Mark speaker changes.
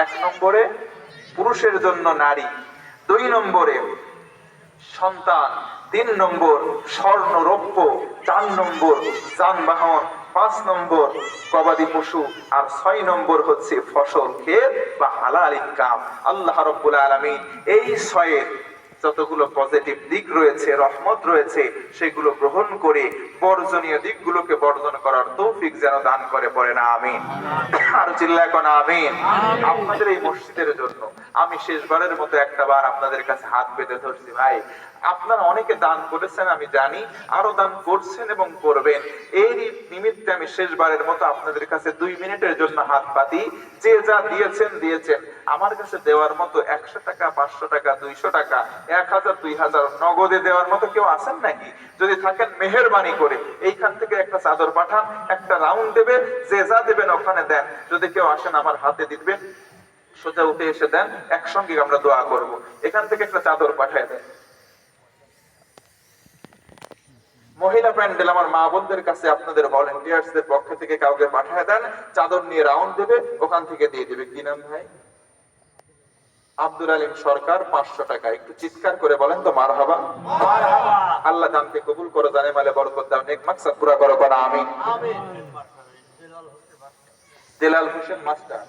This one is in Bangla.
Speaker 1: এক নম্বরে পুরুষের জন্য নারী, 2 নম্বরে সন্তান, 3 নম্বর স্বর্ণ রৌপ্য, 4 নম্বর যানবাহন, 5 নম্বর গবাদি পশু, আর 6 নম্বর হচ্ছে ফসল ক্ষেত বা হালাল ইনকাম। আল্লাহ রাব্বুল আলামিন এই 6 যতগুলো পজিটিভ দিক রয়েছে, রহমত রয়েছে, সেগুলো গ্রহণ করে বর্জনীয় দিকগুলোকে বর্জন করার তৌফিক যেন দান করে, পড়ে না আমিন। আর চিল্লায় কোন আমিন। আপনাদের এই মসজিদের জন্য আমি শেষবারের মতো একটা বার আপনাদের কাছে হাত পেতে ধরছি, ভাই আপনারা অনেকে দান করেছেন আমি জানি, আরো দান করছেন এবং করবেন। এরই নিমিত্তে আমি শেষবারের মতো আপনাদের কাছে 2 মিনিটের জন্য হাত পাতি। যে যা দিয়েছেন দিয়েছেন, আমার কাছে দেওয়ার মতো 100 টাকা, 500 টাকা, 200 টাকা, 1000, 2000 নগদে দেওয়ার মতো কেউ আছেন নাকি? যদি থাকেন মেহেরবানি করে এইখান থেকে একটা চাদর পাঠান, একটা রাউন্ড দেবে, যে যা দেবেন ওখানে দেন। যদি কেউ আসেন আমার হাতে দিবেন, সোজা উঠে এসে দেন, একসঙ্গে আমরা দোয়া করব। এখান থেকে একটা চাদর পাঠিয়ে দেন। মহিলা প্যান্ডেল আমার মা বোনদের কাছে আপনাদের ভলেন্টিয়ার্সদের পক্ষ থেকে কাউকে পাঠিয়ে দেন, চাদর নিয়ে রাউন্ড দেবে, ওখান থেকে দিয়ে দেবে। কি নাম ভাই? আব্দুল আলিম সরকার, 500 টাকা। একটু চিৎকার করে বলেন তো মারহাবা। আল্লাহ দানকে কবুল করো, জানে মালে বরকত দাও, নেক মাকসাদ পুরা করো, আমিন। দেলাল হোসেন মাস্টার।